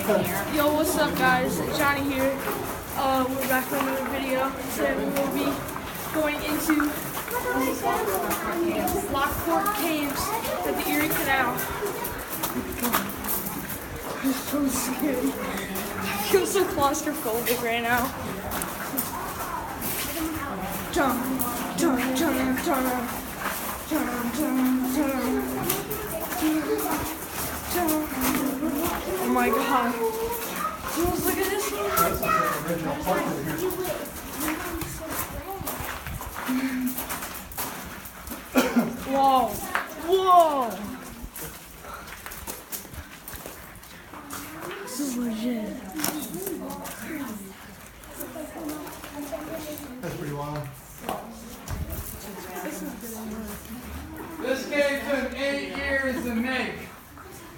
Yo, what's up guys? Johnny here. We're back with another video. Today we will be going into Lockport Caves at the Erie Canal. I'm so scared. I feel so claustrophobic right now. Jump, jump, jump, jump, jump, jump, jump. Oh my god. Jules, look at this. Whoa. Whoa. This is legit. That's pretty wild. This cave took 8 years to make,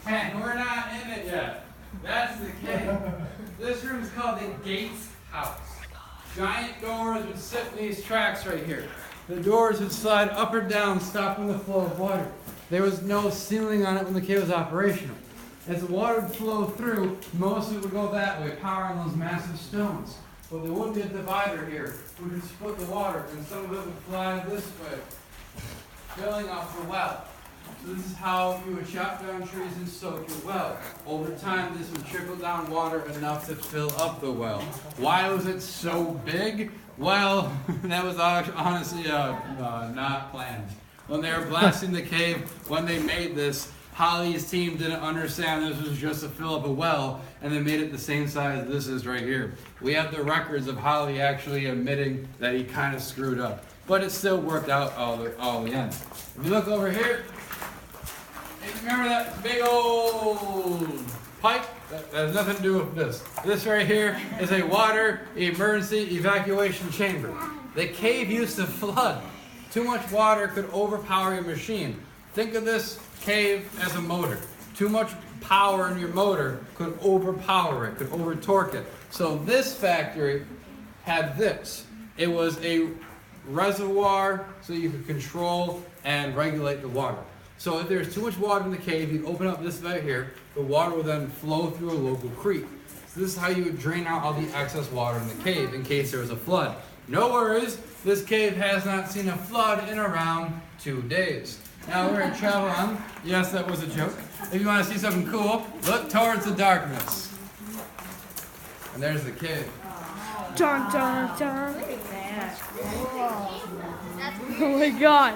and we're not in it yet. That's the cave. This room is called the Gates House. Giant doors would sit in these tracks right here. The doors would slide up or down, stopping the flow of water. There was no ceiling on it when the cave was operational. As the water would flow through, most of it would go that way, powering those massive stones. But there would be a divider here, which would split the water, and some of it would fly this way, filling up the well. So this is how you would chop down trees and soak your well. Over time, this would trickle down water enough to fill up the well. Why was it so big? Well, that was honestly not planned. When they were blasting the cave, when they made this, Holly's team didn't understand this was just to fill up a well, and they made it the same size this is right here. We have the records of Holly actually admitting that he kind of screwed up, but it still worked out all the end. If you look over here, remember that big old pipe? That has nothing to do with this. This right here is a water emergency evacuation chamber. The cave used to flood. Too much water could overpower your machine. Think of this cave as a motor. Too much power in your motor could overpower it, could over-torque it. So this factory had this. It was a reservoir so you could control and regulate the water. So if there's too much water in the cave, you open up this right here, the water will then flow through a local creek. So this is how you would drain out all the excess water in the cave in case there was a flood. No worries, this cave has not seen a flood in around 2 days. Now we're going to travel on. Yes, that was a joke. If you want to see something cool, look towards the darkness. And there's the cave. Dun, dun, dun. Oh my god.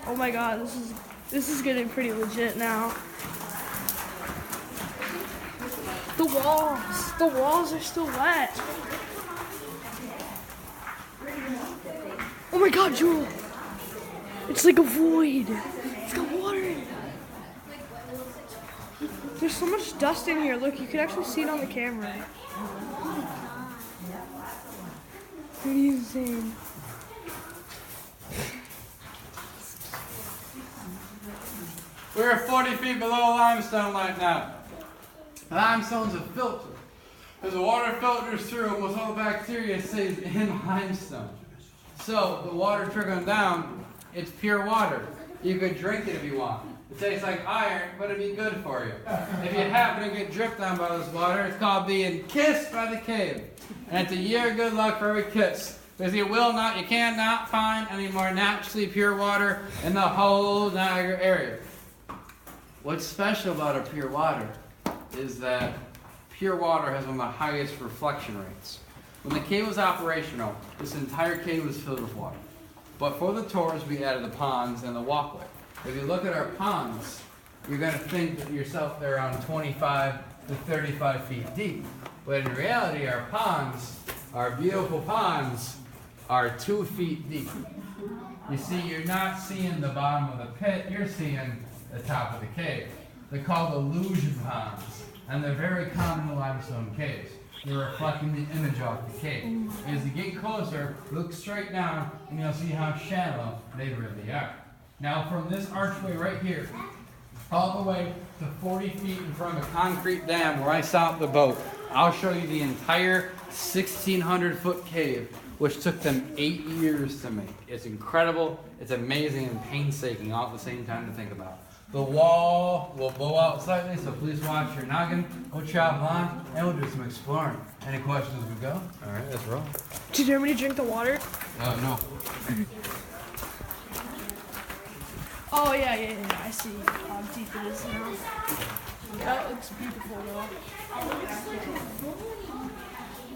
Oh my god, this is getting pretty legit now. The walls are still wet. Oh my god, Jewel. It's like a void. It's got water in it. There's so much dust in here. Look, you can actually see it on the camera. Pretty insane. We're 40 feet below limestone right now. Limestone's a filter. As the water filters through, most all the bacteria stays in limestone. So the water trickling down, it's pure water. You could drink it if you want. It tastes like iron, but it'd be good for you. If you happen to get dripped on by this water, it's called being kissed by the cave. And it's a year of good luck for every kiss. Because you cannot find any more naturally pure water in the whole Niagara area. What's special about our pure water is that pure water has one of the highest reflection rates. When the cave was operational, this entire cave was filled with water. But for the tours, we added the ponds and the walkway. If you look at our ponds, you're going to think that yourself they're around 25 to 35 feet deep. But in reality, our ponds, our beautiful ponds, are 2 feet deep. You see, you're not seeing the bottom of the pit, you're seeing the top of the cave. They're called illusion ponds, and they're very common in limestone caves. They're reflecting the image off the cave. As you get closer, look straight down, and you'll see how shallow they really are. Now, from this archway right here, all the way to 40 feet in front of a concrete dam where I stopped the boat, I'll show you the entire 1,600-foot cave, which took them 8 years to make. It's incredible, it's amazing, and painstaking all at the same time to think about. The wall will bow out slightly, so please watch your noggin. We'll travel on, and we'll do some exploring. Any questions as we go? All right, let's roll. Did you want me to drink the water? No. Oh, yeah. I see how deep it is now. That looks beautiful, though.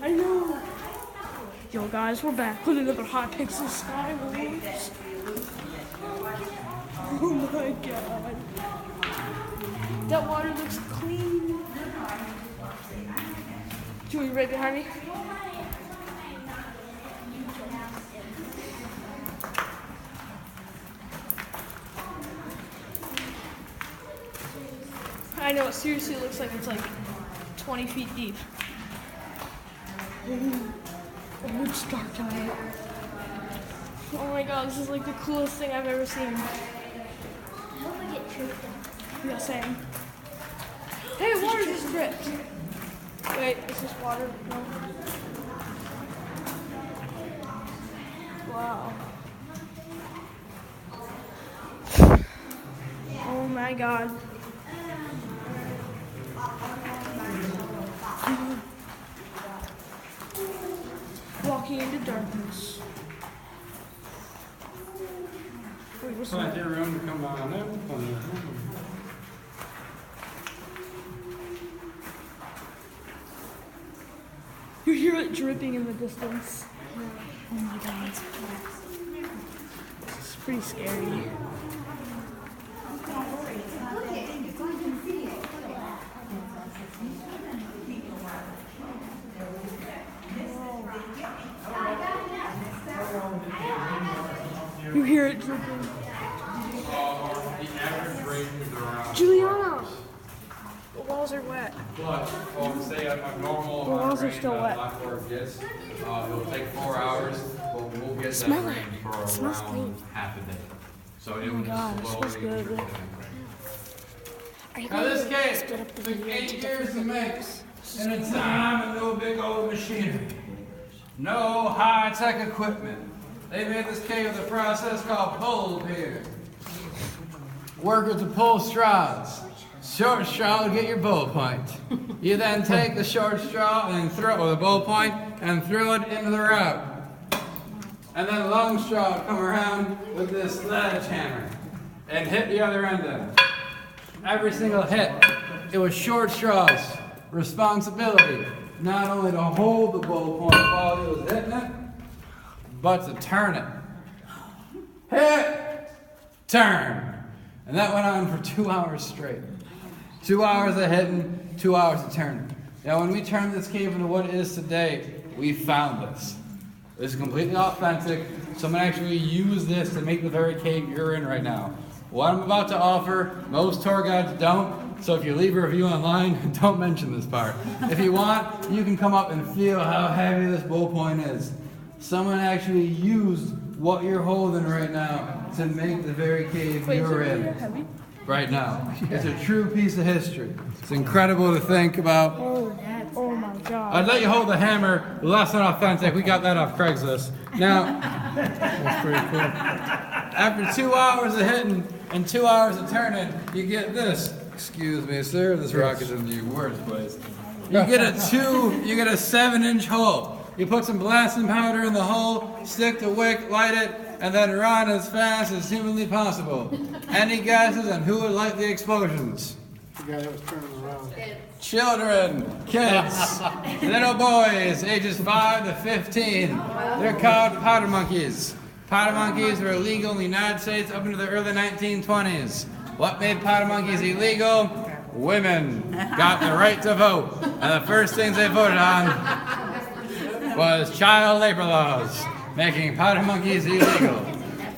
I know. Yo, guys, we're back with another Hypixel Sky Wars. Oh my god. That water looks clean. Julie, right behind me. I know, it seriously looks like it's like 20 feet deep. Oh, it's dark tonight. Oh my god, this is like the coolest thing I've ever seen. Yeah, same. Hey, water just dripped. Wait, is this water? No. Wow. Oh my god. Walking into darkness. Wait, what's that? Plenty of room to come on up. You hear it dripping in the distance. Oh my god. This is pretty scary. You hear it dripping. The average rate is around. Juliana! The walls are wet. But, say a normal The walls are rain still wet. Blackboard gets, it'll take 4 hours, but we'll get Smell that it. rain for It smells around clean. half a day. So it Oh my will God, it just smells slowly good. drip Are you Now this gonna cave split up the took video 8 into years to different make, videos? and a time and no big old machinery. No high-tech equipment. They made this cave with a process called pull pier. Workers would pull straws. Short straw would get your bowl point. You then take the short straw and throw it with a bowl point and throw it into the route. And then the long straw would come around with this sledgehammer and hit the other end of it. Every single hit, it was short straw's responsibility not only to hold the bowl point while he was hitting it, but to turn it. Hit, turn. And that went on for 2 hours straight. 2 hours of hitting, 2 hours of turning. Now, when we turned this cave into what it is today, we found this. This is completely authentic. Someone actually used this to make the very cave you're in right now. What I'm about to offer, most tour guides don't, so if you leave a review online, don't mention this part. If you want, you can come up and feel how heavy this bowl point is. Someone actually used what you're holding right now to make the very cave Wait, is it you're really in that heavy? right now. It's a true piece of history. It's incredible to think about. Oh my god. I'd let you hold the hammer, but that's not authentic. We got that off Craigslist. Now, That's pretty cool. after 2 hours of hitting and 2 hours of turning, you get this. Excuse me, sir. This rock is in the worst place. You get a 7-inch hole. You put some blasting powder in the hole, stick the wick, light it, and then run as fast as humanly possible. Any guesses on who would light the explosions? The guy that was turning around. Children, kids, little boys, ages 5 to 15. They're called powder monkeys. Powder monkeys were illegal in the United States up into the early 1920s. What made powder monkeys illegal? Women got the right to vote. And the first things they voted on was child labor laws, making powder monkeys illegal.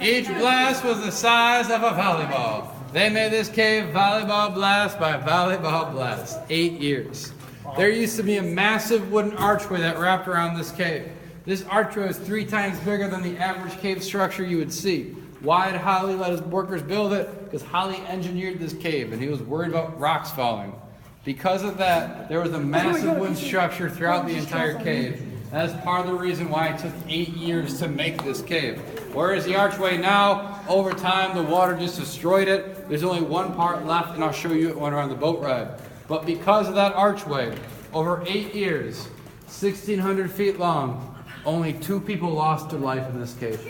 Each blast was the size of a volleyball. They made this cave volleyball blast by volleyball blast. 8 years. There used to be a massive wooden archway that wrapped around this cave. This archway was 3 times bigger than the average cave structure you would see. Why did Holly let his workers build it? Because Holly engineered this cave and he was worried about rocks falling. Because of that, there was a massive wooden structure throughout the entire cave. That's part of the reason why it took 8 years to make this cave. Whereas the archway now, over time, the water just destroyed it. There's only one part left, and I'll show you it when we're on the boat ride. But because of that archway, over 8 years, 1,600 feet long, only 2 people lost their life in this cave.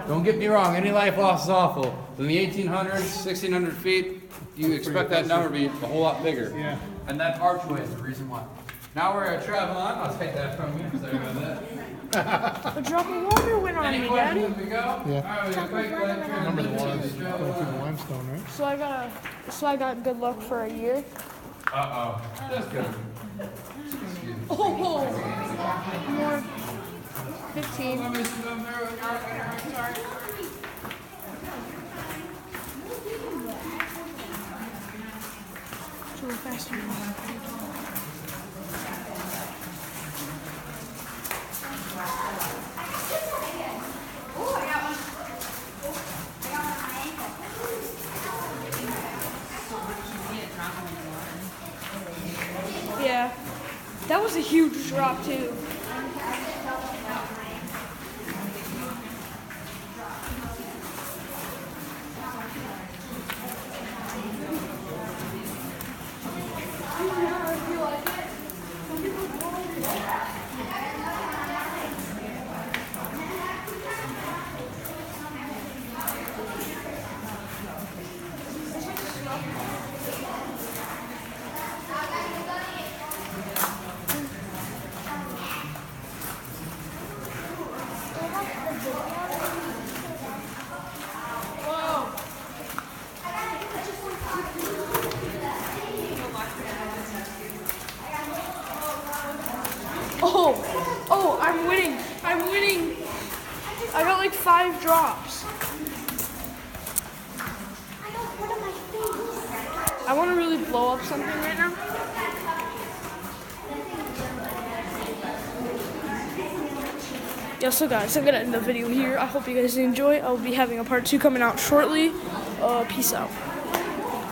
Don't get me wrong, any life loss is awful. But in the 1800s, 1,600 feet, you expect that number to be a whole lot bigger. Yeah. And that archway is the reason why. Now we're gonna travel on. I'll take that from you. Sorry about that. A drop of water went on Any me, questions Daddy. as we go? Yeah. All right, we got quick Remember the water going through the limestone, right? So I got good luck for a year. Uh-oh. Just good. Oh, more 15. Let me sit down there. Sorry. So we're faster. Yeah, that was a huge drop too. Oh, I'm winning. I got like 5 drops. I want to really blow up something right now. Yeah, so guys, I'm going to end the video here. I hope you guys enjoy. I'll be having a part 2 coming out shortly. Peace out.